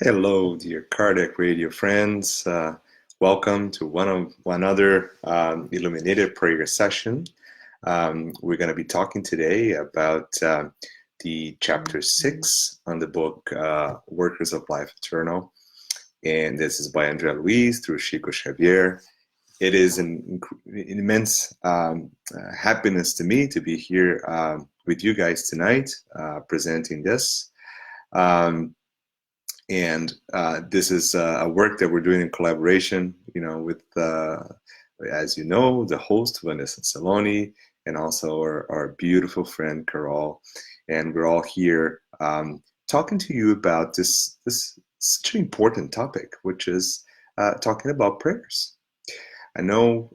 Hello, dear Cardiac Radio friends. Welcome to one other Illuminated Prayer session. We're going to be talking today about the chapter 6 on the book Workers of Life Eternal. And this is by Andrea Luiz through Chico Xavier. It is an immense happiness to me to be here with you guys tonight presenting this. And this is a work that we're doing in collaboration, with, as you know, the host, Vanessa Saloni, and also our beautiful friend, Carol. And we're all here talking to you about this such an important topic, which is talking about prayers. I know,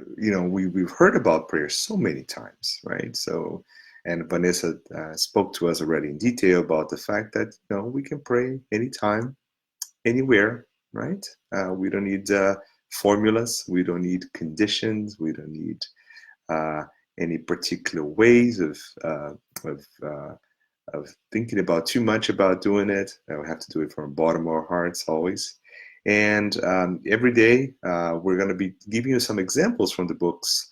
we've heard about prayers so many times, right? And Vanessa spoke to us already in detail about the fact that we can pray anytime, anywhere, right? We don't need formulas, we don't need conditions, we don't need any particular ways of thinking about too much about doing it. We have to do it from the bottom of our hearts always. And every day we're going to be giving you some examples from the books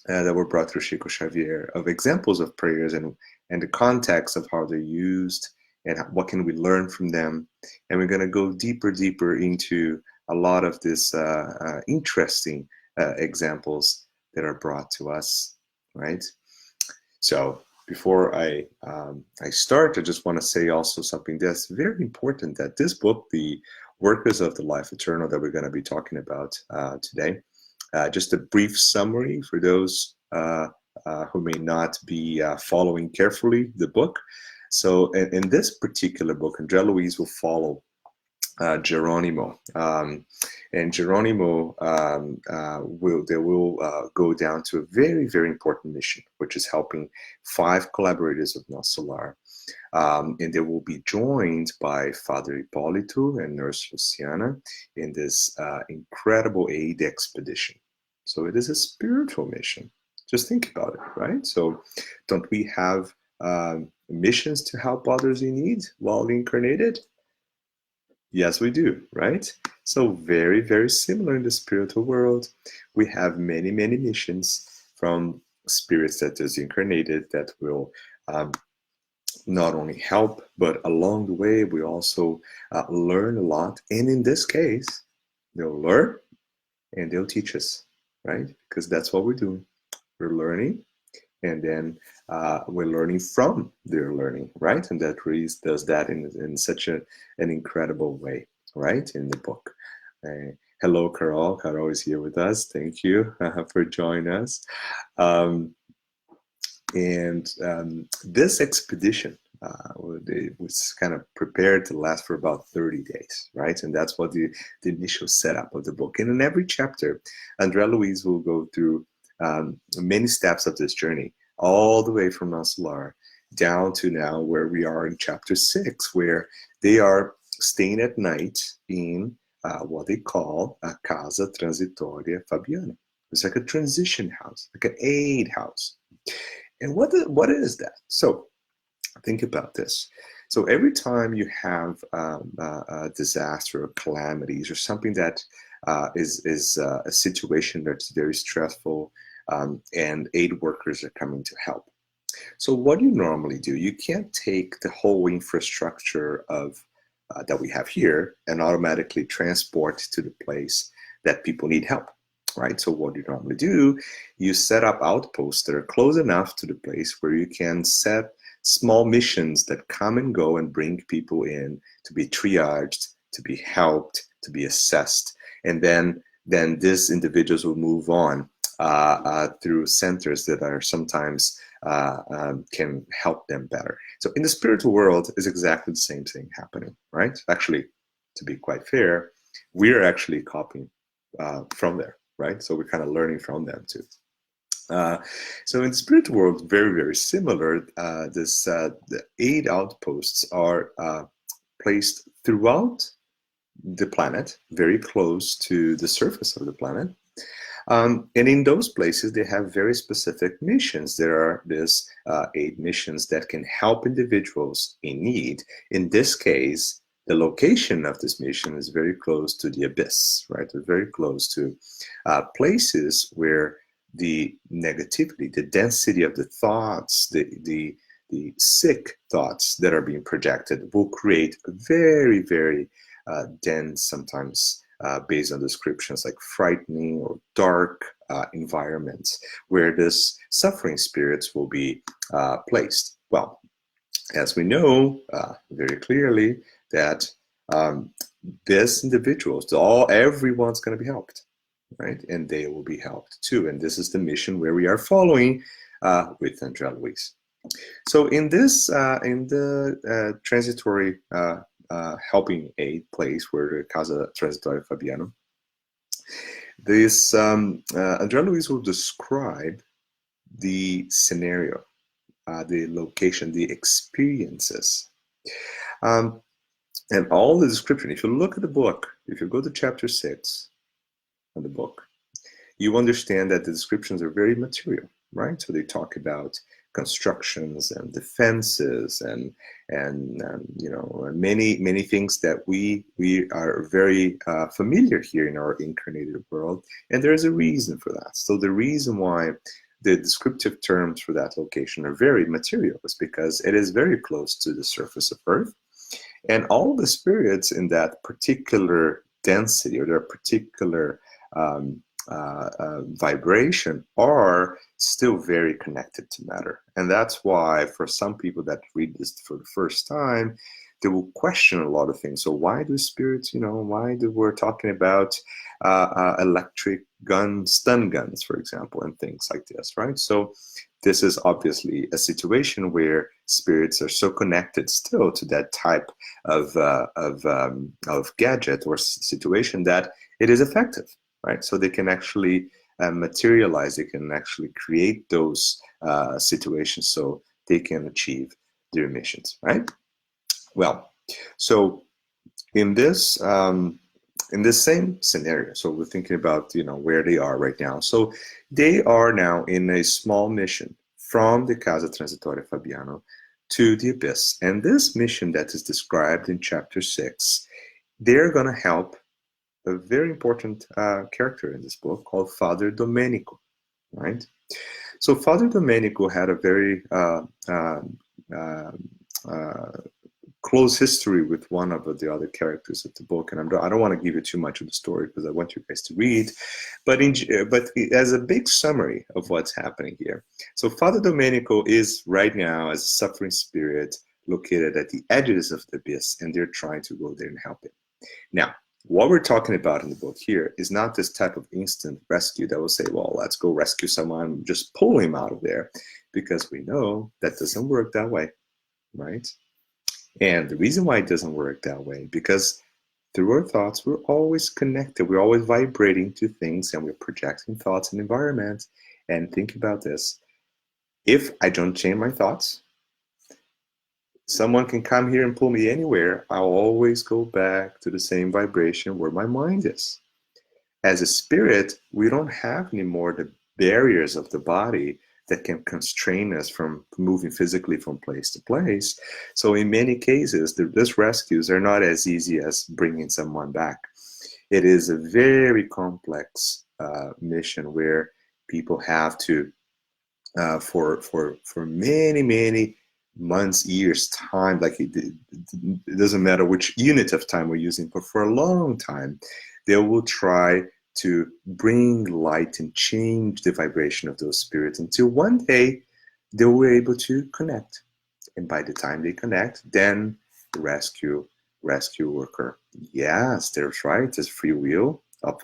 that were brought through Chico Xavier of examples of prayers and the context of how they're used and what can we learn from them. And we're going to go deeper into a lot of this interesting examples that are brought to us, right? So before I start, I just want to say also something that's very important, that this book, The Workers of the Life Eternal, that we're going to be talking about today, just a brief summary for those who may not be following carefully the book. So in this particular book, Andrea Luiz will follow Geronimo, and Geronimo will go down to a very important mission, which is helping 5 collaborators of Nosso Lar. And they will be joined by Father Hipólito and Nurse Luciana in this incredible aid expedition. So it is a spiritual mission. Just think about it, right? So don't we have missions to help others in need while incarnated? Yes, we do, right? So very similar in the spiritual world. We have many missions from spirits that is incarnated that will not only help, but along the way we also learn a lot. And in this case, they'll learn and they'll teach us, right? Because that's what we're doing. We're learning, and then we're learning from their learning, right? And that Reese does that in such an incredible way, right? In the book. Hello, Carol. Carol is here with us. Thank you for joining us. This expedition it was kind of prepared to last for about 30 days, right? And that's what the initial setup of the book. And in every chapter, Andrea Luiz will go through many steps of this journey, all the way from Nosso Lar down to now where we are in chapter 6, where they are staying at night in what they call a Casa Transitoria Fabiana. It's like a transition house, like an aid house. And what is that? So think about this. So every time you have a disaster or calamities or something that is a situation that's very stressful, and aid workers are coming to help. So what do you normally do? You can't take the whole infrastructure of that we have here and automatically transport to the place that people need help, right? So what do you normally do? You set up outposts that are close enough to the place where you can set small missions that come and go and bring people in to be triaged, to be helped, to be assessed. And then these individuals will move on through centers that are sometimes can help them better. So in the spiritual world, is exactly the same thing happening, right? Actually, to be quite fair, we're actually copying from there, right? So we're kind of learning from them too. So in the spiritual world, very similar. The 8 outposts are placed throughout the planet, very close to the surface of the planet. And in those places, they have very specific missions. There are these 8 missions that can help individuals in need. In this case, the location of this mission is very close to the abyss, right? They're very close to places where the negativity, the density of the thoughts, the sick thoughts that are being projected will create a very, very dense, sometimes based on descriptions like frightening or dark environments where this suffering spirits will be placed. Well, as we know very clearly that these individuals, everyone's going to be helped, right? And they will be helped too. And this is the mission where we are following with André Luiz. So in this, in the transitory helping aid place where the Casa Transitoria Fabiano, this André Luiz will describe the scenario, the location, the experiences, and all the description. If you look at the book, if you go to chapter 6 of the book, you understand that the descriptions are very material, right? So they talk about constructions and defenses and you know, many things that we are very familiar here in our incarnated world, and there is a reason for that. So the reason why the descriptive terms for that location are very material is because it is very close to the surface of Earth, and all the spirits in that particular density or their particular vibration are still very connected to matter. And that's why for some people that read this for the first time, they will question a lot of things. So why do spirits, you know, why do we're talking about electric guns, stun guns, for example, and things like this, right? So this is obviously a situation where spirits are so connected still to that type of gadget or situation that it is effective, right? So they can actually materialize, they can actually create those situations so they can achieve their missions, right? Well, so in this same scenario, so we're thinking about, you know, where they are right now. So they are now in a small mission from the Casa Transitoria Fabiano to the Abyss. And this mission that is described in chapter 6, they're going to help a very important character in this book called Father Domenico, right? So Father Domenico had a very close history with one of the other characters of the book, and I don't want to give you too much of the story because I want you guys to read, but as a big summary of what's happening here. So Father Domenico is right now as a suffering spirit located at the edges of the abyss, and they're trying to go there and help him. Now, what we're talking about in the book here is not this type of instant rescue that will say, well, let's go rescue someone, just pull him out of there, because we know that doesn't work that way, right? And the reason why it doesn't work that way, because through our thoughts, we're always connected. We're always vibrating to things, and we're projecting thoughts and environment. And think about this. If I don't change my thoughts, someone can come here and pull me anywhere. I'll always go back to the same vibration where my mind is. As a spirit, we don't have anymore the barriers of the body that can constrain us from moving physically from place to place. So in many cases, these rescues are not as easy as bringing someone back. It is a very complex mission where people have to, for many months, years, time, like it doesn't matter which unit of time we're using, but for a long time, they will try to bring light and change the vibration of those spirits until one day they were able to connect. And by the time they connect, then the rescue will occur. Yes, that's right. There's free will.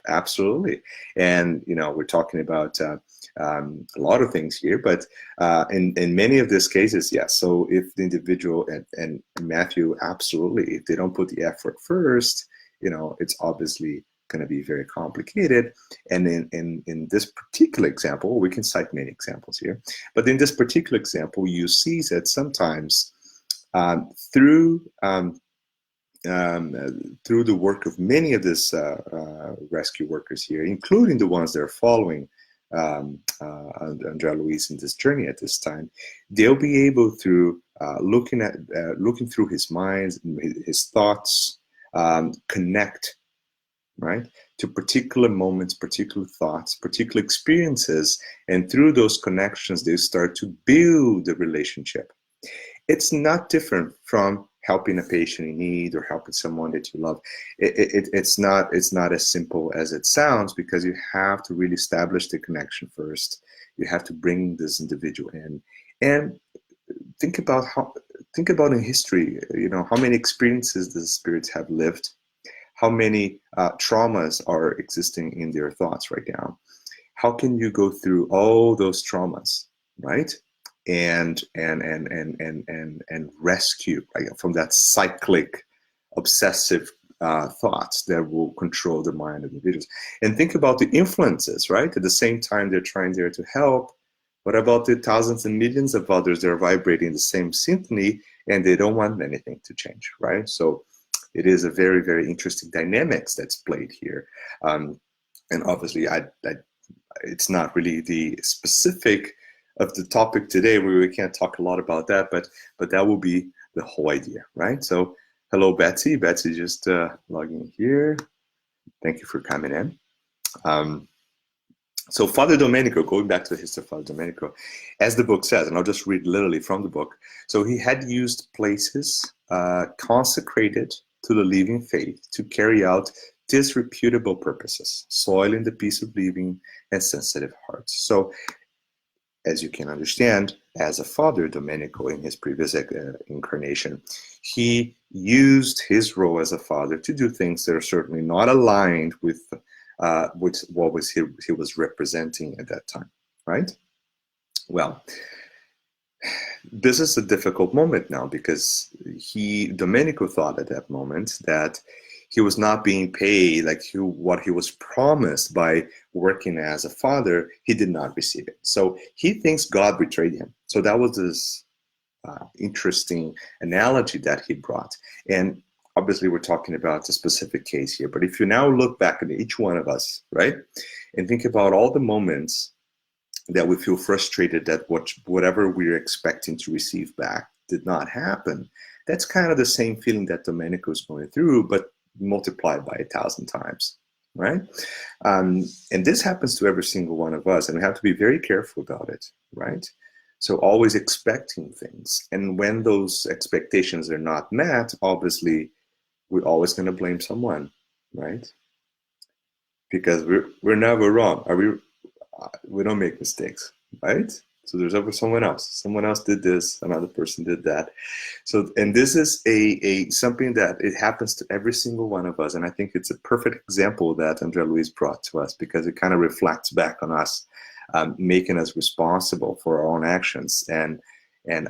Absolutely. And, you know, we're talking about a lot of things here, but in many of these cases, yes. So if the individual, and Matthew, absolutely, if they don't put the effort first, you know, it's obviously going to be very complicated. And in this particular example, we can cite many examples here, but in this particular example, you see that sometimes through through the work of many of these rescue workers here, including the ones that are following Andrea Luis in this journey at this time, they'll be able, through looking through his mind, his thoughts, connect, right, to particular moments, particular thoughts, particular experiences, and through those connections, they start to build a relationship. It's not different from helping a patient in need or helping someone that you love. It's not as simple as it sounds, because you have to really establish the connection first. You have to bring this individual in, and think about in history, how many experiences the spirits have lived, how many traumas are existing in their thoughts right now. How can you go through all those traumas, right? And rescue, right, from that cyclic, obsessive thoughts that will control the mind of individuals. And think about the influences, right? At the same time, they're trying there to help. What about the thousands and millions of others that are vibrating the same symphony, and they don't want anything to change, right? So it is a very, very interesting dynamics that's played here. And obviously, it's not really the specific of the topic today, where we can't talk a lot about that, but that will be the whole idea, right? So hello, Betsy. Betsy just logging here. Thank you for coming in. So Father Domenico, going back to the history of Father Domenico, as the book says, and I'll just read literally from the book. So he had used places consecrated to the living faith to carry out disreputable purposes, soiling the peace of living and sensitive hearts. So, as you can understand, as a Father Domenico in his previous incarnation, he used his role as a father to do things that are certainly not aligned with what he was representing at that time, right? Well, this is a difficult moment now, because Domenico thought at that moment that he was not being paid what he was promised by working as a father. He did not receive it. So he thinks God betrayed him. So that was this interesting analogy that he brought. And obviously we're talking about a specific case here. But if you now look back at each one of us, right, and think about all the moments that we feel frustrated that whatever we're expecting to receive back did not happen, that's kind of the same feeling that Domenico is going through, but multiplied by 1,000 times, right? And this happens to every single one of us, and we have to be very careful about it, right? So always expecting things, and when those expectations are not met, obviously we're always going to blame someone, right? Because we're never wrong. We don't make mistakes, right? So there's always someone else. Someone else did this, another person did that. So, and this is something that it happens to every single one of us. And I think it's a perfect example that Andrea Luis brought to us, because it kind of reflects back on us, making us responsible for our own actions and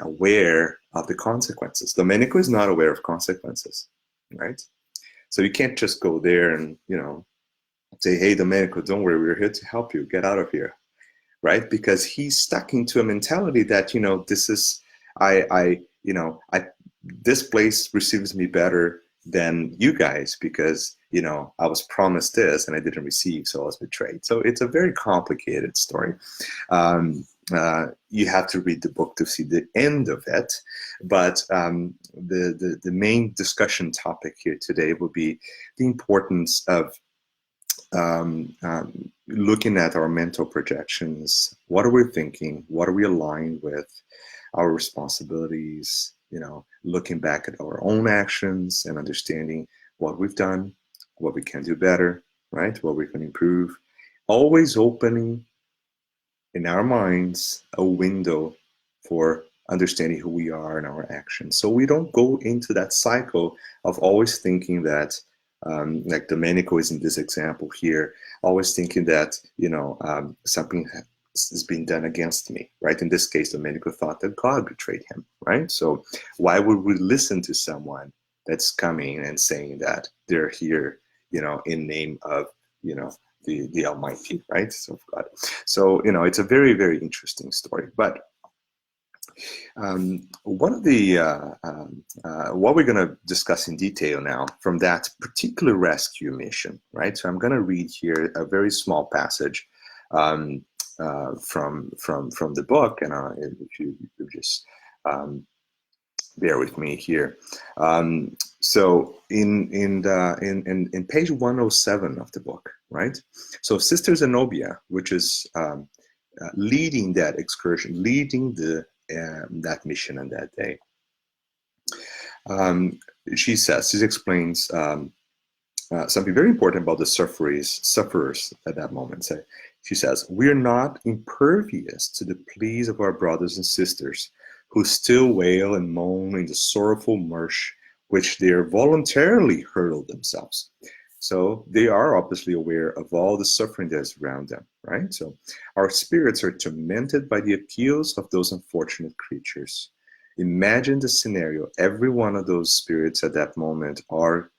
aware of the consequences. Domenico is not aware of consequences, right? So you can't just go there and, say, hey, Domenico, don't worry, we're here to help you. Get out of here. Right? Because he's stuck into a mentality that, this is, this place receives me better than you guys, because, I was promised this and I didn't receive, so I was betrayed. So it's a very complicated story. You have to read the book to see the end of it. But the main discussion topic here today will be the importance of looking at our mental projections. What are we thinking? What are we aligned with? Our responsibilities, looking back at our own actions and understanding what we've done, what we can do better, right? What we can improve. Always opening in our minds a window for understanding who we are and our actions. So we don't go into that cycle of always thinking that, like Domenico is in this example here, always thinking that, something is being done against me, right? In this case, Domenico thought that God betrayed him, right? So why would we listen to someone that's coming and saying that they're here, in name of, the Almighty, right? So God. So, it's a very, very interesting story. But One of the what we're going to discuss in detail now from that particular rescue mission, right? So I'm going to read here a very small passage um, from the book, and if you just bear with me here. So in page 107 of the book, right? So Sister Zenobia, which is leading that excursion, leading that mission on that day. She explains something very important about the sufferers at that moment. So she says, "We're not impervious to the pleas of our brothers and sisters who still wail and moan in the sorrowful marsh which they voluntarily hurl themselves." So they are obviously aware of all the suffering that is around them, right? So our spirits are tormented by the appeals of those unfortunate creatures. Imagine the scenario. Every one of those spirits at that moment are,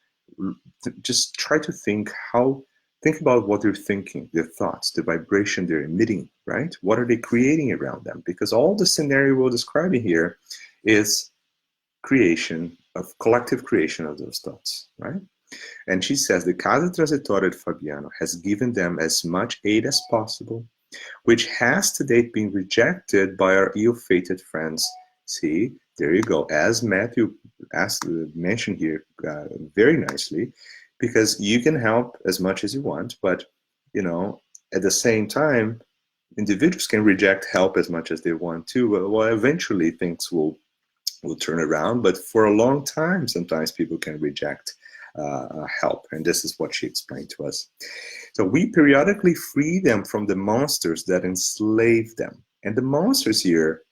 just try to think about what they're thinking, their thoughts, the vibration they're emitting, right? What are they creating around them? Because all the scenario we're describing here is collective creation of those thoughts, right? And she says the Casa Transitória de Fabiano has given them as much aid as possible, which has to date been rejected by our ill-fated friends. See, there you go. As Matthew mentioned here very nicely, because you can help as much as you want, but at the same time, individuals can reject help as much as they want to. Well, eventually things will turn around, but for a long time, sometimes people can reject help, and this is what she explained to us. So we periodically free them from the monsters that enslave them. And the monsters here,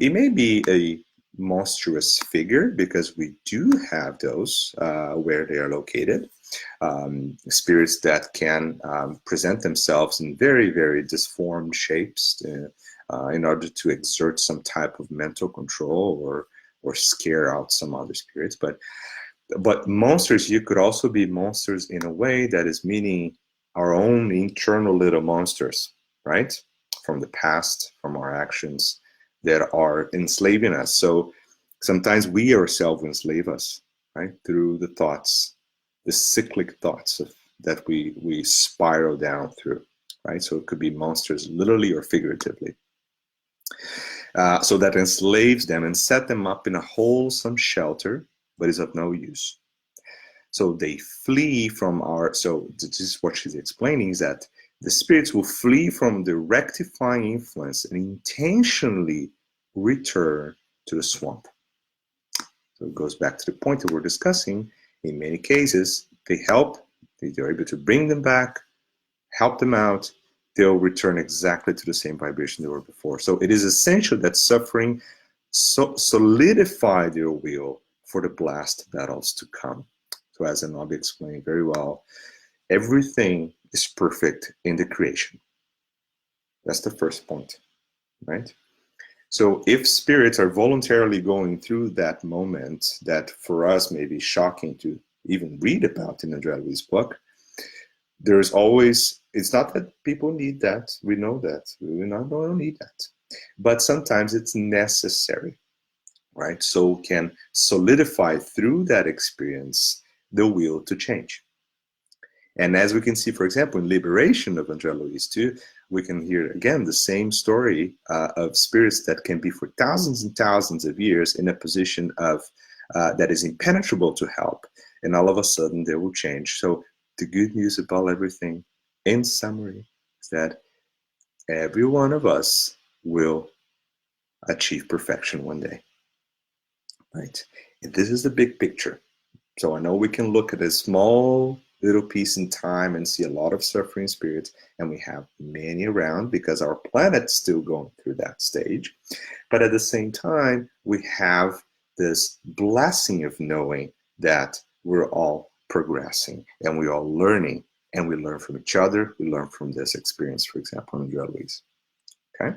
it may be a monstrous figure, because we do have those where they are located. Spirits that can present themselves in very, very disformed shapes in order to exert some type of mental control or scare out some other spirits. But monsters, you could also be monsters in a way that is meaning our own internal little monsters, right? From the past, from our actions that are enslaving us. So sometimes we ourselves enslave us, right? Through the thoughts, the cyclic thoughts that we spiral down through, right? So it could be monsters literally or figuratively. So that enslaves them and set them up in a wholesome shelter, but is of no use. So they flee from so this is what she's explaining, is that the spirits will flee from the rectifying influence and intentionally return to the swamp. So it goes back to the point that we're discussing. In many cases, they're able to bring them back, help them out, they'll return exactly to the same vibration they were before. So it is essential that suffering solidify their will for the blast battles to come. So as Anabi explained very well, everything is perfect in the creation. That's the first point, right? So if spirits are voluntarily going through that moment that for us may be shocking to even read about in Andrea Louise's book, there's always, it's not that people need that. We know that. We don't need that. But sometimes it's necessary, right? So can solidify through that experience the will to change. And as we can see, for example, in Liberation of Andrea Louise too, we can hear again the same story of spirits that can be for thousands and thousands of years in a position of that is impenetrable to help, and all of a sudden they will change. So the good news about everything, in summary, is that every one of us will achieve perfection one day, right? And this is the big picture. So I know we can look at a small little piece in time and see a lot of suffering spirits, and we have many around because our planet's still going through that stage. But at the same time, we have this blessing of knowing that we're all progressing and we're all learning, and we learn from each other. We learn from this experience, for example, in your Louise. Okay.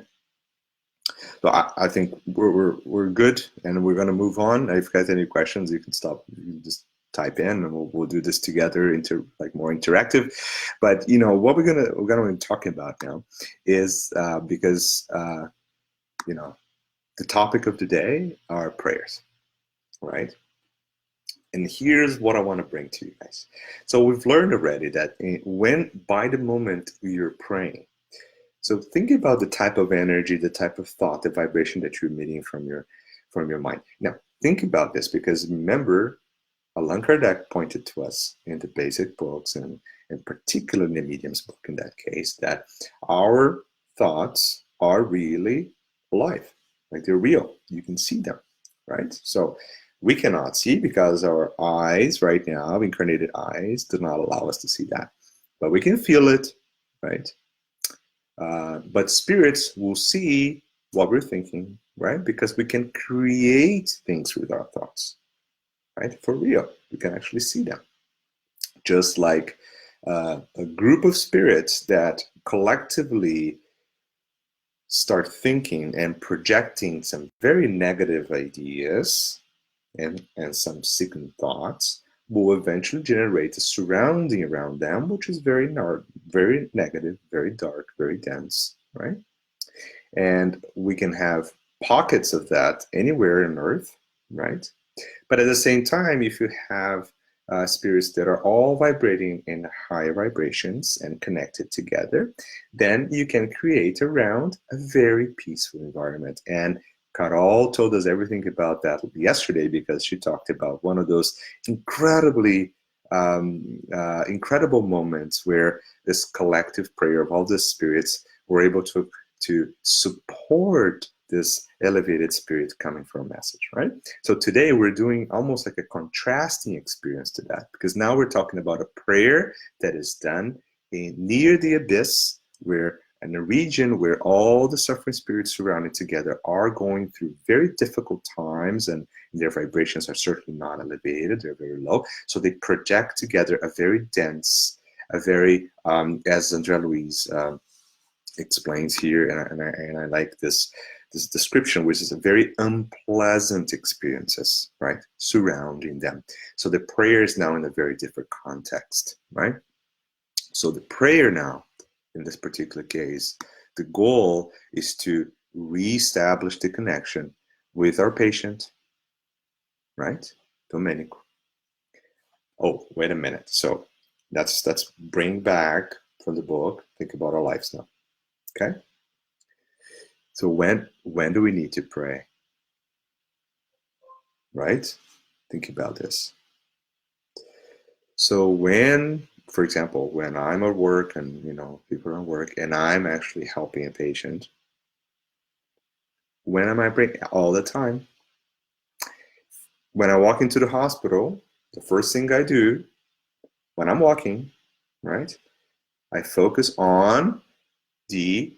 So I think we're good, and we're going to move on. If you guys have any questions, you can stop. You can just type in, and we'll do this together more interactive. But what we're gonna be talking about now is because the topic of the day are prayers, right? And here's what I want to bring to you guys. So we've learned already that by the moment you're praying, so think about the type of energy, the type of thought, the vibration that you're emitting from your mind. Now, think about this, because remember, Allan Kardec pointed to us in the basic books, and in particular in the medium's book in that case, that our thoughts are really alive, like they're real. You can see them, right? So we cannot see because our eyes right now, incarnated eyes, do not allow us to see that. But we can feel it, right? But spirits will see what we're thinking, right? Because we can create things with our thoughts, right? For real, we can actually see them. Just like a group of spirits that collectively start thinking and projecting some very negative ideas and some sickening thoughts will eventually generate a surrounding around them, which is very negative, very dark, very dense, right? And we can have pockets of that anywhere on Earth, right? But at the same time, if you have spirits that are all vibrating in higher vibrations and connected together, then you can create around a very peaceful environment. And Carol told us everything about that yesterday, because she talked about one of those incredibly incredible moments where this collective prayer of all the spirits were able to support this elevated spirit coming for a message, right? So today we're doing almost like a contrasting experience to that, because now we're talking about a prayer that is done near the abyss, where in a region where all the suffering spirits surrounded together are going through very difficult times, and their vibrations are certainly not elevated, they're very low. So they project together a very dense, a very, as Andrea Louise explains here, and I like this description, which is a very unpleasant experiences, right, surrounding them. So the prayer is now in a very different context, right? So the prayer now, in this particular case, the goal is to reestablish the connection with our patient, right, Domenico. Oh, wait a minute. So let's bring back from the book, think about our lives now, okay? So when do we need to pray? Right? Think about this. So when, for example, when I'm at work and people are at work and I'm actually helping a patient, when am I praying? All the time. When I walk into the hospital, the first thing I do when I'm walking, right? I focus on the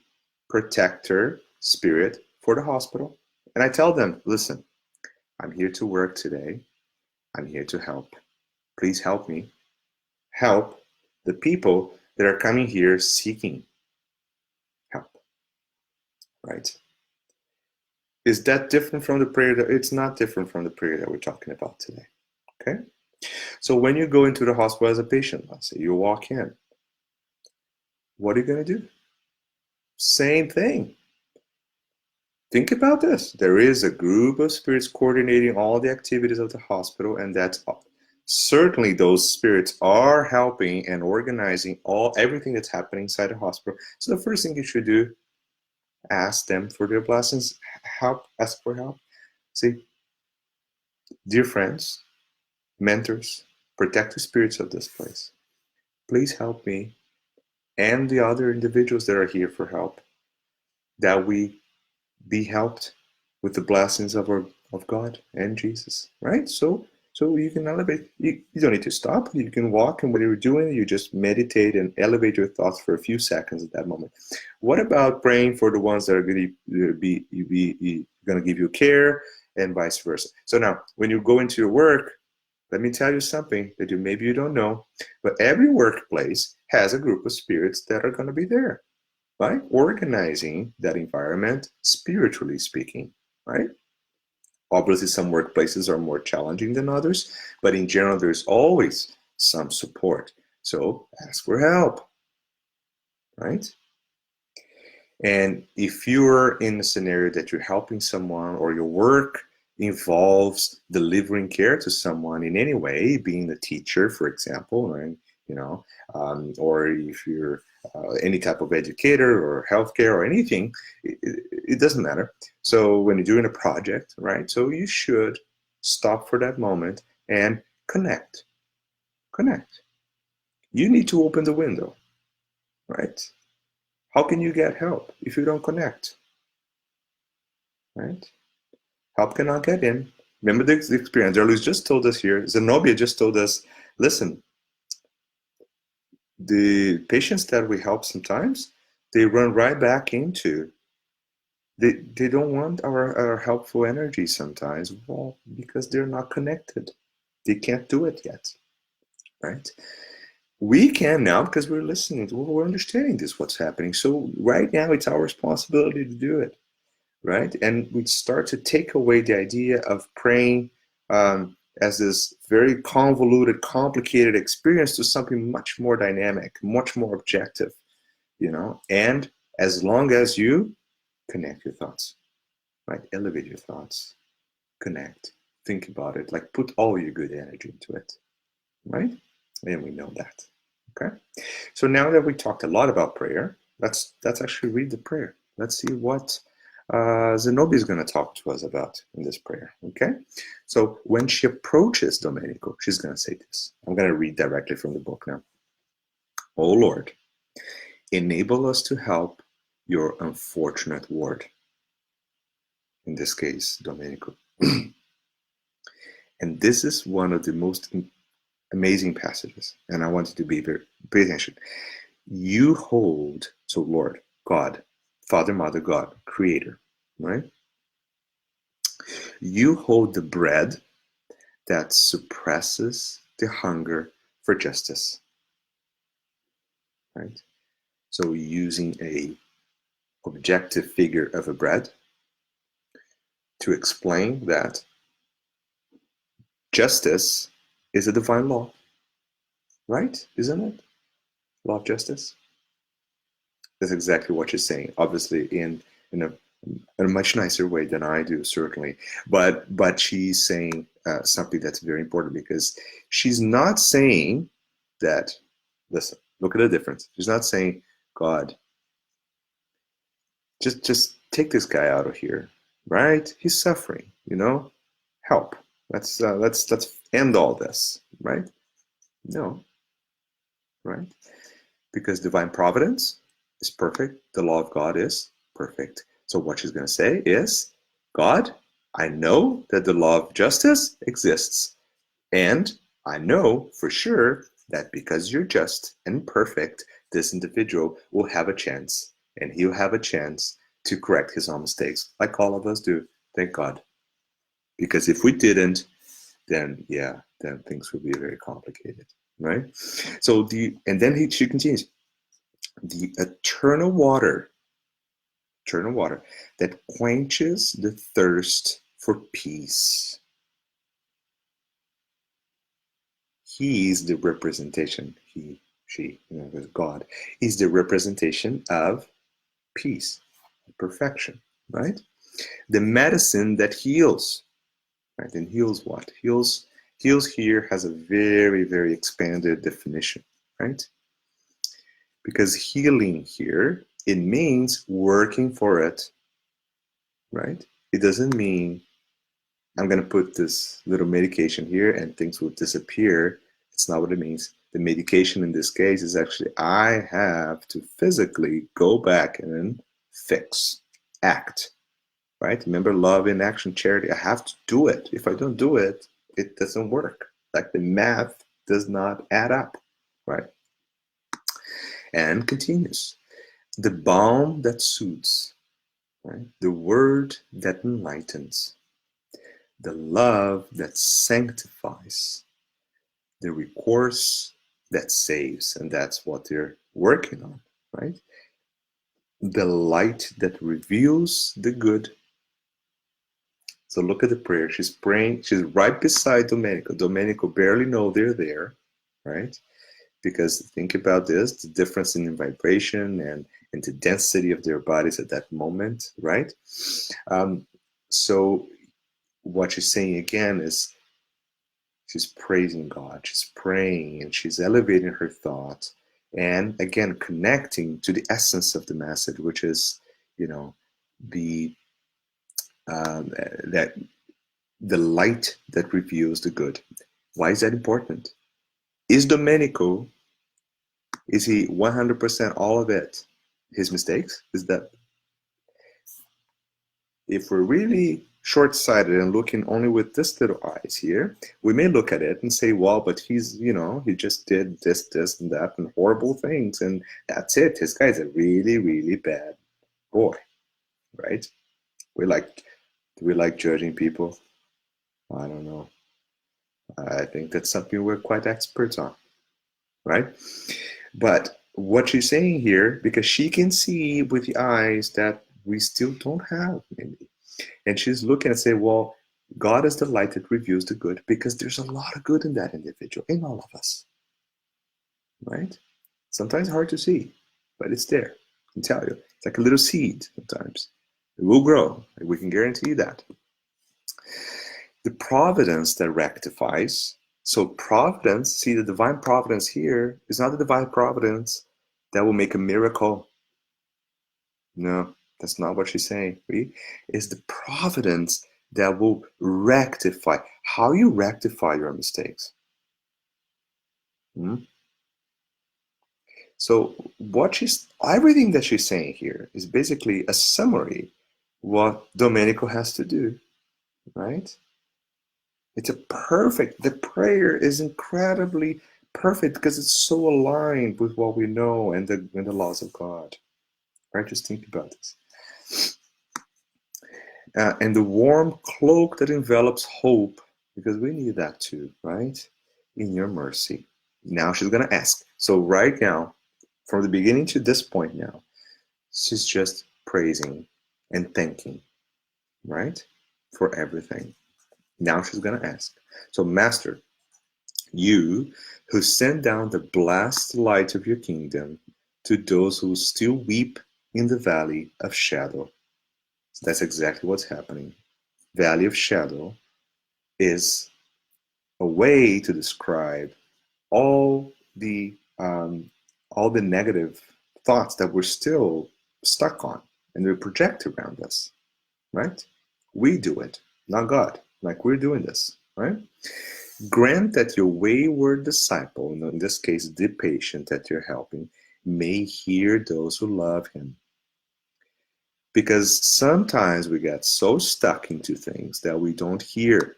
protector spirit for the hospital. And I tell them, listen, I'm here to work today. I'm here to help. Please help me. Help the people that are coming here seeking help. Right? Is that different from the prayer? It's not different from the prayer that we're talking about today. Okay? So when you go into the hospital as a patient, let's say you walk in, what are you going to do? Same thing. Think about this. There is a group of spirits coordinating all the activities of the hospital, and that's certainly those spirits are helping and organizing everything that's happening inside the hospital. So the first thing you should do, ask them for their blessings, ask for help. See, dear friends, mentors, protective spirits of this place, please help me and the other individuals that are here for help, that we be helped with the blessings of God and Jesus, right? So you can elevate. You don't need to stop. You can walk, and what you're doing, you just meditate and elevate your thoughts for a few seconds at that moment. What about praying for the ones that are going to be going to give you care, and vice versa? So now, when you go into your work, let me tell you something that maybe you don't know, but every workplace has a group of spirits that are going to be there, right? Organizing that environment, spiritually speaking, right? Obviously, some workplaces are more challenging than others, but in general, there's always some support. So ask for help, right? And if you're in a scenario that you're helping someone, or your work involves delivering care to someone in any way, being a teacher, for example, and or if you're any type of educator or healthcare or anything, it doesn't matter. So when you're doing a project, right? So you should stop for that moment and connect. Connect. You need to open the window, right? How can you get help if you don't connect, right? Help cannot get in. Remember the experience. Earlier just told us here, Zenobia just told us, listen, the patients that we help sometimes, they run right back into, they don't want our helpful energy sometimes. Well, because they're not connected. They can't do it yet, right? We can now because we're listening. We're understanding this, what's happening. So right now it's our responsibility to do it, right? And we start to take away the idea of praying as this very convoluted, complicated experience to something much more dynamic, much more objective, And as long as you connect your thoughts, right? Elevate your thoughts, connect, think about it, like put all your good energy into it, right? And we know that. Okay. So now that we talked a lot about prayer, let's actually read the prayer. Let's see what Zenobia is going to talk to us about in this prayer. Okay. So when she approaches Domenico, she's going to say this. I'm going to read directly from the book now. Oh Lord, enable us to help your unfortunate ward. In this case, Domenico. And this is one of the most amazing passages. And I want you to pay attention. You hold, so Lord, God, Father, Mother, God, Creator, right? You hold the bread that suppresses the hunger for justice, right? So using a objective figure of a bread to explain that justice is a divine law, right? Isn't it? Law of justice. That's exactly what she's saying. Obviously, in a much nicer way than I do, certainly. But she's saying something that's very important, because she's not saying that. Listen, look at the difference. She's not saying, God, just take this guy out of here, right? He's suffering, Help. Let's end all this, right? No, right? Because divine providence is perfect. The law of God is perfect. So what she's going to say is, God, I know that the law of justice exists. And I know for sure that because you're just and perfect, this individual will have a chance. And he'll have a chance to correct his own mistakes, like all of us do. Thank God. Because if we didn't, then things would be very complicated, right? So she continues, the eternal water that quenches the thirst for peace. He is the representation, she, God, is the representation of peace, perfection, right? The medicine that heals, right? And heals what? Heals here has a very, very expanded definition, right? Because healing here, it means working for it, right? It doesn't mean I'm going to put this little medication here and things will disappear. It's not what it means. The medication in this case is actually, I have to physically go back and fix, act, right? Remember, love in action, charity. I have to do it. If I don't do it, it doesn't work. Like the math does not add up, right? And continues. The balm that soothes, right? The word that enlightens, the love that sanctifies, the recourse that saves, and that's what they're working on, right? The light that reveals the good. So look at the prayer. She's praying. She's right beside Domenico. Domenico barely know they're there, right? Because think about this, the difference in vibration and the density of their bodies at that moment, right? So what she's saying again is she's praising God, she's praying, and she's elevating her thoughts, and again connecting to the essence of the message, which is, the that the light that reveals the good. Why is that important? Is Domenico, is he 100% all of it his mistakes? Is that, if we're really short-sighted and looking only with this little eyes here, we may look at it and say, well, but he's, he just did this, and that, and horrible things, and that's it. This guy's a really, really bad boy, right? Do we like judging people? I don't know. I think that's something we're quite experts on, right? But what she's saying here, because she can see with the eyes that we still don't have, maybe. And she's looking and say, well, God is the light that reveals the good, because there's a lot of good in that individual, in all of us, right? Sometimes hard to see, but it's there. I can tell you. It's like a little seed sometimes. It will grow. We can guarantee you that. The providence that rectifies. So providence, see, the divine providence here is not the divine providence that will make a miracle. No, that's not what she's saying. It's the providence that will rectify. How you rectify your mistakes. So everything that she's saying here is basically a summary what Domenico has to do, right? The prayer is incredibly perfect because it's so aligned with what we know and the laws of God, right? Just think about this. And the warm cloak that envelops hope, because we need that too, right? In your mercy. Now she's going to ask. So right now, from the beginning to this point now, she's just praising and thanking, right? For everything. Now she's going to ask. So, Master, you who send down the blessed light of your kingdom to those who still weep in the valley of shadow. So that's exactly what's happening. Valley of shadow is a way to describe all the negative thoughts that we're still stuck on and we project around us, right? We do it, not God. Like, we're doing this, right? Grant that your wayward disciple, in this case, the patient that you're helping, may hear those who love him. Because sometimes we get so stuck into things that we don't hear.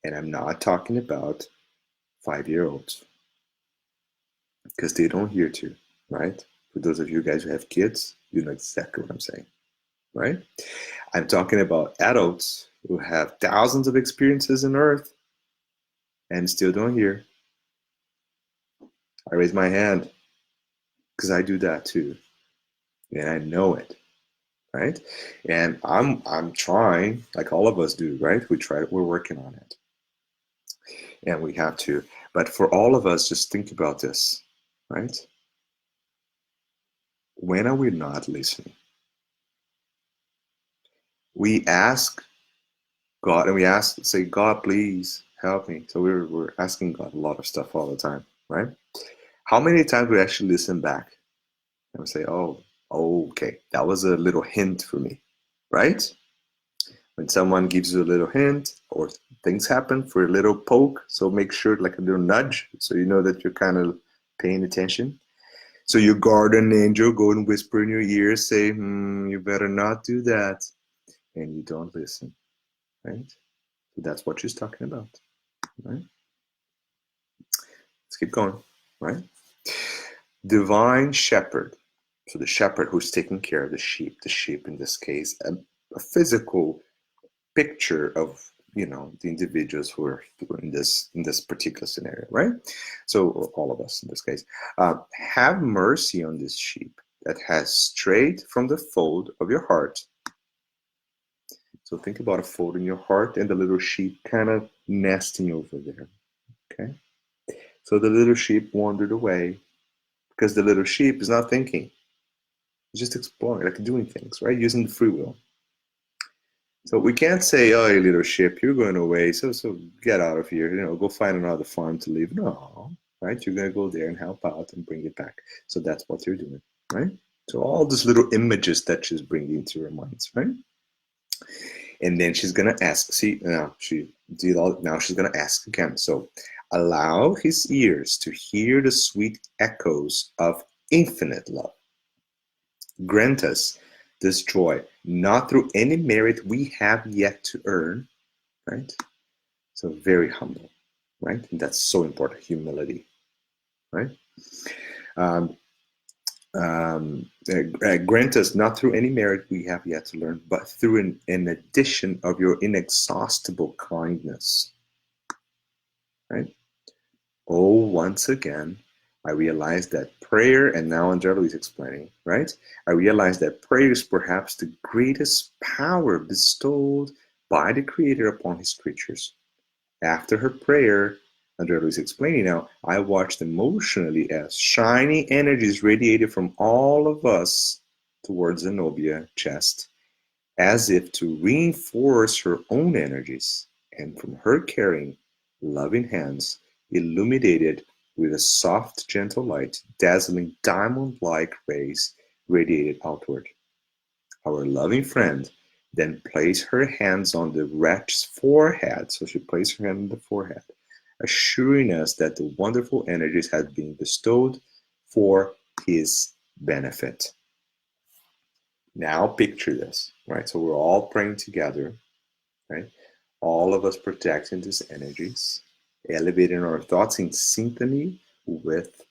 And I'm not talking about 5-year-olds, because they don't hear too, right? For those of you guys who have kids, you know exactly what I'm saying, right? I'm talking about adults who have thousands of experiences on earth and still don't hear. I raise my hand because I do that too, and I know it, right? And I'm trying, like all of us do, right? We're working on it, and we have to. But for all of us, just think about this, right? When are we not listening? We ask God, and say, God, please help me. So we're asking God a lot of stuff all the time, right? How many times we actually listen back and we say, oh, okay, that was a little hint for me, right? When someone gives you a little hint or things happen for a little poke, so make sure, like a little nudge, so you know that you're kind of paying attention. So your guardian angel go and whisper in your ear, say, you better not do that. And you don't listen, right? So that's what she's talking about, right? Let's keep going, right? Divine shepherd. So the shepherd who's taking care of the sheep in this case, a physical picture of the individuals who are in this particular scenario, right? So all of us in this case, have mercy on this sheep that has strayed from the fold of your heart. So think about a fold in your heart and the little sheep kind of nesting over there. Okay, so the little sheep wandered away because the little sheep is not thinking. Just exploring, like doing things, right? Using the free will. So we can't say, "Oh, you little ship, you're going away, so get out of here. Go find another farm to live." No, right? You're gonna go there and help out and bring it back. So that's what you're doing, right? So all these little images that she's bringing to your minds, right? And then she's gonna ask. See, now she did all. Now she's gonna ask again. So allow his ears to hear the sweet echoes of infinite love. Grant us this joy, not through any merit we have yet to earn, right? So very humble, right? And that's so important, humility, right? Um, grant us not through any merit we have yet to learn, but through an addition of your inexhaustible kindness, right? Oh, once again, I realize that prayer, and now Angelo is explaining, right? I realize that prayer is perhaps the greatest power bestowed by the Creator upon His creatures. After her prayer, Angelo is explaining now, I watched emotionally as shiny energies radiated from all of us towards Zenobia chest, as if to reinforce her own energies, and from her caring, loving hands, illuminated with a soft, gentle light, dazzling diamond-like rays radiated outward. Our loving friend then placed her hands on the wretch's forehead, so she placed her hand on the forehead, assuring us that the wonderful energies had been bestowed for his benefit. Now picture this, right? So we're all praying together, right? All of us projecting these energies, elevating our thoughts in symphony with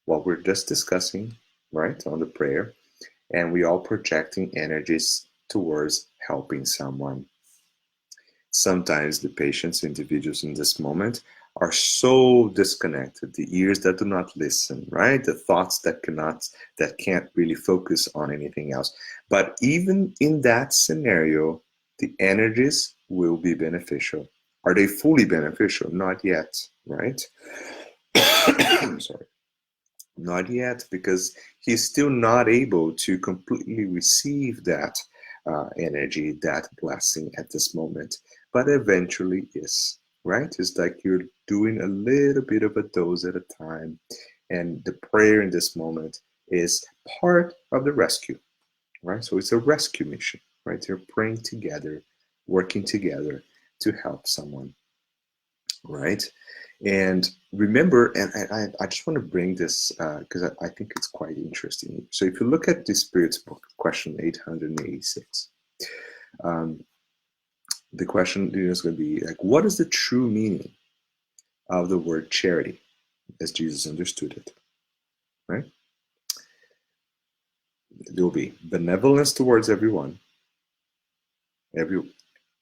what we're just discussing, right, on the prayer. And we all projecting energies towards helping someone. Sometimes the patients, individuals in this moment, are so disconnected, the ears that do not listen, right? The thoughts that can't really focus on anything else. But even in that scenario, the energies will be beneficial. Are they fully beneficial? Not yet, right? Sorry. Not yet, because he's still not able to completely receive that energy, that blessing at this moment, but eventually is, right? It's like you're doing a little bit of a dose at a time, and the prayer in this moment is part of the rescue, right? So it's a rescue mission, right? You're praying together, working together to help someone, right? And remember, and I just want to bring this because I think it's quite interesting. So if you look at the Spirit's book, question 886, the question is going to be like, what is the true meaning of the word charity as Jesus understood it, right? There will be benevolence towards everyone,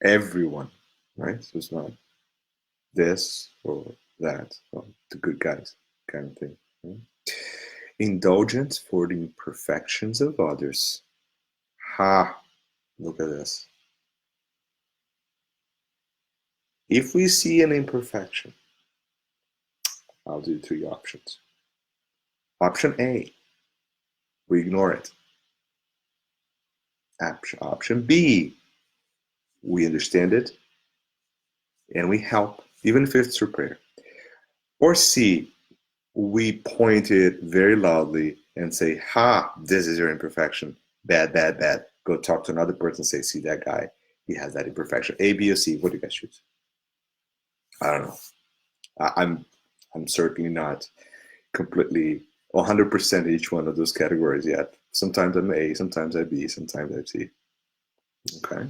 everyone, right? So it's not this or that, or the good guys kind of thing, right? Indulgence for the imperfections of others. Ha! Look at this. If we see an imperfection, I'll do 3 options. Option A, we ignore it. Option B, we understand it and we help, even if it's through prayer. Or C, we point it very loudly and say, ha, this is your imperfection. Bad, bad, bad. Go talk to another person and say, see that guy, he has that imperfection. A, B, or C, what do you guys choose? I don't know. I'm certainly not completely 100% each one of those categories yet. Sometimes I'm A, sometimes I'm B, sometimes I'm C. Okay.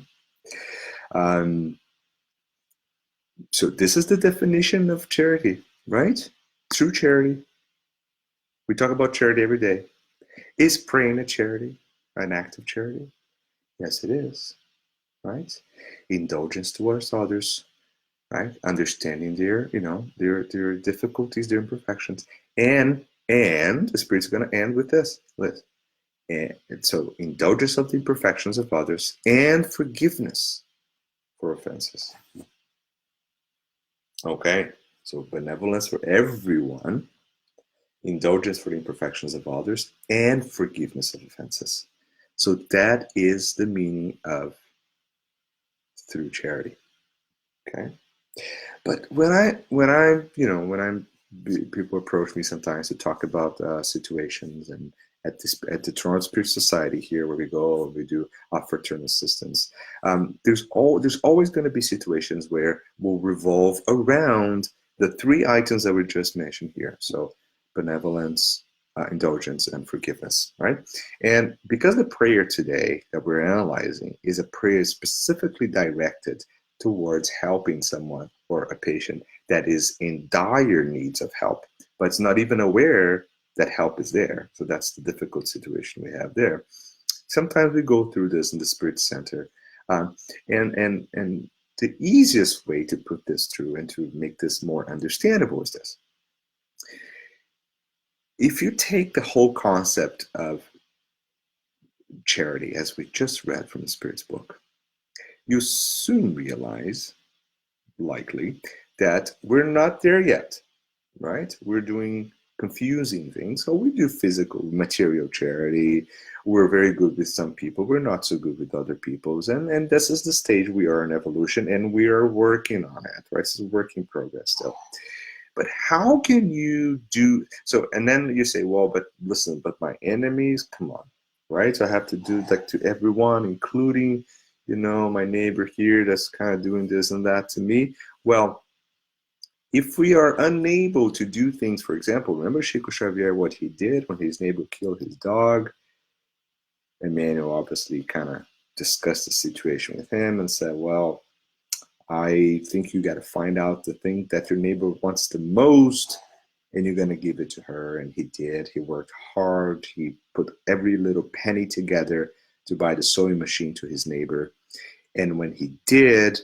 So this is the definition of charity, right? True charity. We talk about charity every day. Is praying a charity, an act of charity? Yes, it is, right? Indulgence towards others, right? Understanding their difficulties, their imperfections, and the Spirit's going to end with this. And so indulgence of the imperfections of others and forgiveness for offenses. Okay, so benevolence for everyone, indulgence for the imperfections of others, and forgiveness of offenses. So that is the meaning of through charity. Okay. But when people approach me sometimes to talk about situations, and at the Toronto Spirit Society here, where we go and we do fraternal assistance, there's always going to be situations where we'll revolve around the three items that we just mentioned here. So benevolence, indulgence, and forgiveness, right? And because the prayer today that we're analyzing is a prayer specifically directed towards helping someone or a patient that is in dire needs of help, but it's not even aware that help is there. So that's the difficult situation we have there. Sometimes we go through this in the Spirit Center, and the easiest way to put this through and to make this more understandable is this. If you take the whole concept of charity, as we just read from the Spirit's book, you soon realize, likely, that we're not there yet, right? We're doing confusing things. So we do physical, material charity. We're very good with some people. We're not so good with other people's. And this is the stage we are in evolution, and we are working on it, right? It's a work in progress still. But how can you do so? And then you say, well, but listen, but my enemies, come on, right? So I have to do like to everyone, including, my neighbor here that's kind of doing this and that to me. Well, if we are unable to do things, for example, remember Chico Xavier, what he did when his neighbor killed his dog? Emmanuel obviously kind of discussed the situation with him and said, well, I think you got to find out the thing that your neighbor wants the most, and you're going to give it to her. And he did. He worked hard. He put every little penny together to buy the sewing machine to his neighbor. And when he did,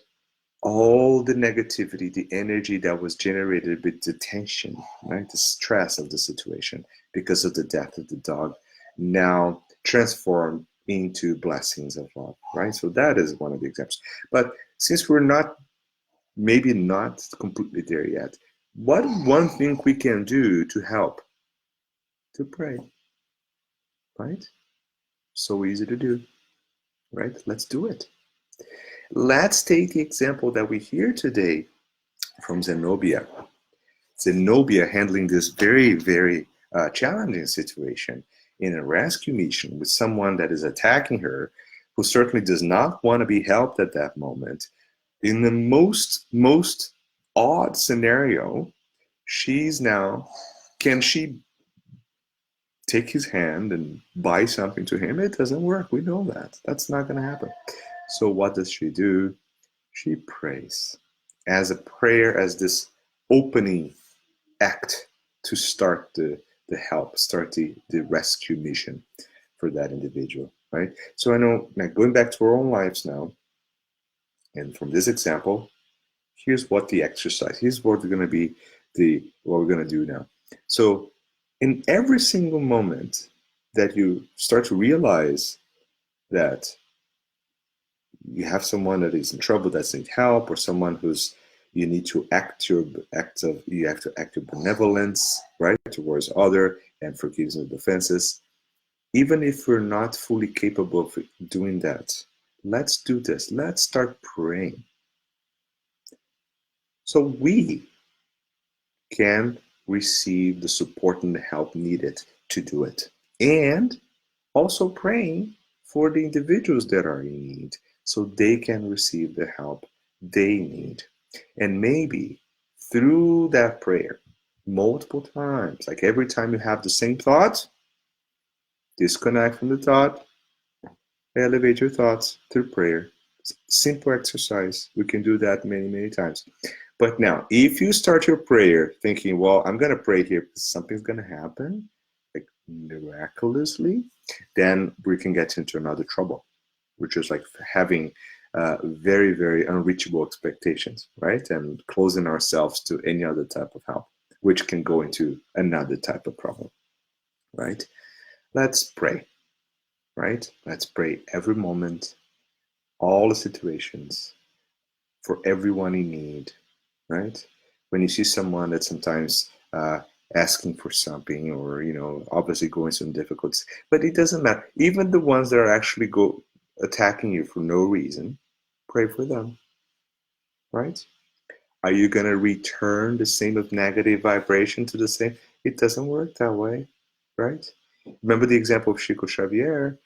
all the negativity, the energy that was generated with the tension, right, the stress of the situation because of the death of the dog, now transformed into blessings of love, right? So that is one of the examples. But since we're maybe not completely there yet, what one thing we can do to help? To pray, right? So easy to do, right? Let's do it. Let's take the example that we hear today from Zenobia. Zenobia handling this very, very challenging situation in a rescue mission with someone that is attacking her, who certainly does not want to be helped at that moment. In the most odd scenario, can she take his hand and buy something to him? It doesn't work. We know that. That's not going to happen. So what does she do? She prays as a prayer, as this opening act to start the help, start the rescue mission for that individual, right? So I know, now going back to our own lives now, and from this example, here's what the exercise, here's what we're going to be, what we're going to do now. So in every single moment that you start to realize that you have someone that is in trouble, that needs help, or someone who's, you need to you have to act your benevolence, right, towards other, and forgiveness of offenses. Even if we're not fully capable of doing that, let's do this. Let's start praying. So we can receive the support and the help needed to do it. And also praying for the individuals that are in need so they can receive the help they need. And maybe through that prayer, multiple times, like every time you have the same thought, disconnect from the thought, elevate your thoughts through prayer. Simple exercise. We can do that many, many times. But now, if you start your prayer thinking, well, I'm going to pray here because something's going to happen, like miraculously, then we can get into another trouble, which is like having very, very unreachable expectations, right? And closing ourselves to any other type of help, which can go into another type of problem, right? Let's pray, right? Let's pray every moment, all the situations, for everyone in need, right? When you see someone that sometimes asking for something, or obviously going through difficulties. But it doesn't matter. Even the ones that are actually attacking you for no reason, pray for them, right? Are you going to return the same of negative vibration to the same? It doesn't work that way, right? Remember the example of Chico Xavier.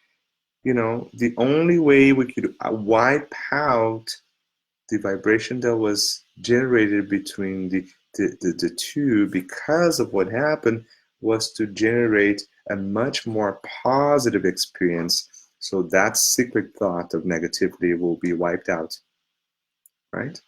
The only way we could wipe out the vibration that was generated between the two, because of what happened, was to generate a much more positive experience. So that secret thought of negativity will be wiped out, right?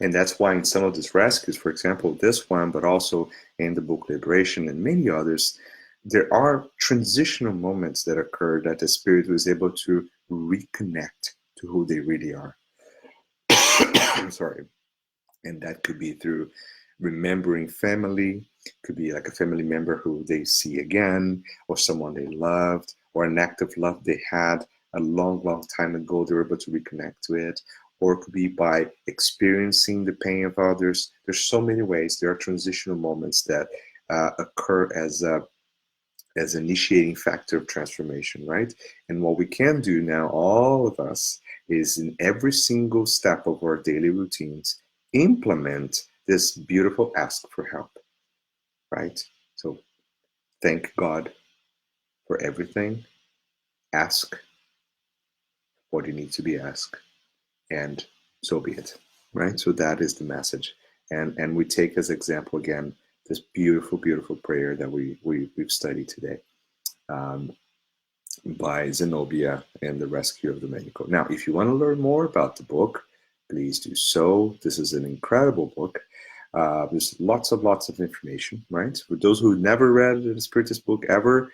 And that's why in some of these rescues, for example, this one, but also in the book Liberation and many others, there are transitional moments that occur that the spirit was able to reconnect to who they really are. I'm sorry. And that could be through remembering family, could be like a family member who they see again, or someone they loved, or an act of love they had a long, long time ago, they were able to reconnect to it. Or it could be by experiencing the pain of others. There's so many ways. There are transitional moments that occur as initiating factor of transformation, right? And what we can do now, all of us, is in every single step of our daily routines, implement this beautiful ask for help, right? So thank God for everything. Ask what you need to be asked, and so be it, right? So that is the message. And we take as example again this beautiful, beautiful prayer that we've studied today. By Zenobia and the Rescue of Domenico. Now, if you want to learn more about the book, please do so. This is an incredible book. There's lots of information, right? For those who never read the Spiritist book ever,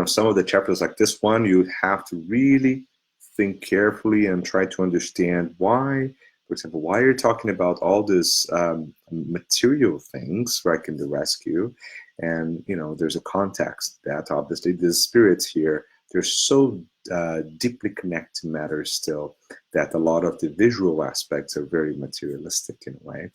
some of the chapters like this one, you have to really think carefully and try to understand why. For example, why you're talking about all this material things, right, in the rescue. And, there's a context that obviously the spirits here, they're so deeply connected to matter still that a lot of the visual aspects are very materialistic in a way.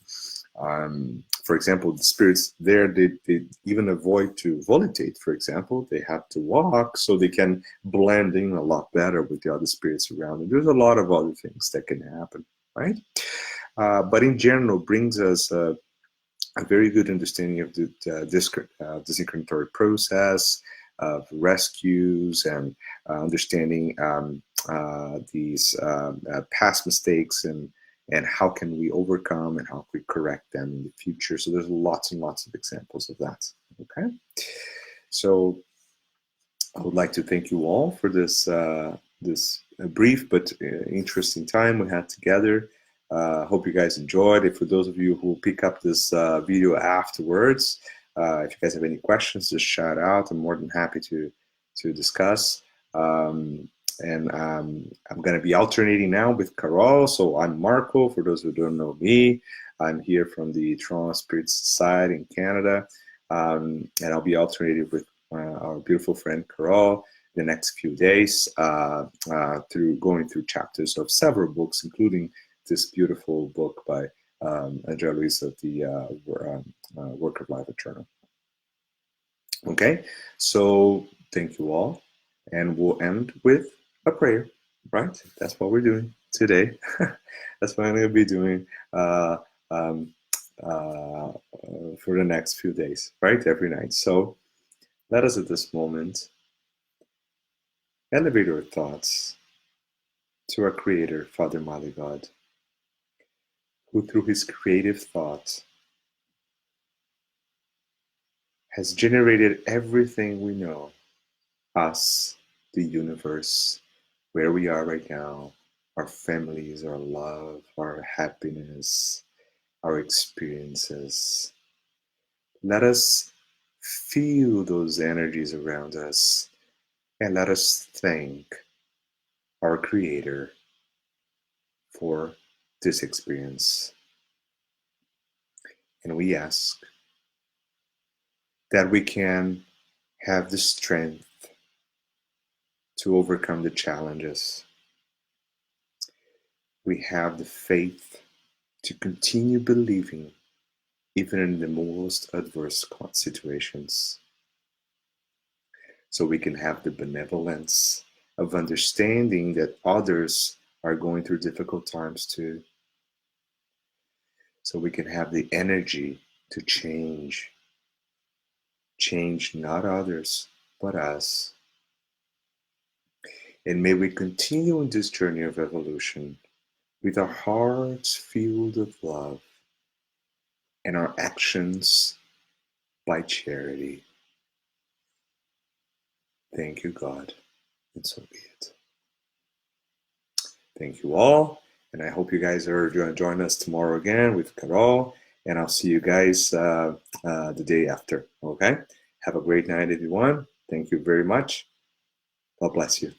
For example, the spirits there, they even avoid to volitate, for example. They have to walk so they can blend in a lot better with the other spirits around them. There's a lot of other things that can happen, right? But in general, brings us a very good understanding of the disincarnatory process, of rescues, and understanding these past mistakes, and how can we overcome and how can we correct them in the future. So there's lots and lots of examples of that. Okay, so I would like to thank you all for this brief but interesting time we had together. Hope you guys enjoyed it. For those of you who will pick up this video afterwards, if you guys have any questions, just shout out. I'm more than happy to discuss. And I'm going to be alternating now with Carol. So I'm Marco, for those who don't know me. I'm here from the Toronto Spirit Society in Canada. And I'll be alternating with our beautiful friend Carol the next few days, through going through chapters of several books, including this beautiful book by Andrea Luis of the Work of Life Eternal. Okay, so thank you all, and we'll end with a prayer, right? That's what we're doing today. That's what I'm going to be doing for the next few days, right? Every night. So let us at this moment elevate our thoughts to our Creator, Father, Mother, God, who through his creative thought has generated everything we know, us, the universe, where we are right now, our families, our love, our happiness, our experiences. Let us feel those energies around us, and let us thank our Creator for this experience. And we ask that we can have the strength to overcome the challenges. We have the faith to continue believing even in the most adverse situations. So we can have the benevolence of understanding that others are going through difficult times too. So we can have the energy to change not others, but us. And may we continue on this journey of evolution with our hearts filled with love and our actions by charity. Thank you, God, and so be it. Thank you all, and I hope you guys are going to join us tomorrow again with Carol, and I'll see you guys the day after, okay? Have a great night, everyone. Thank you very much. God bless you.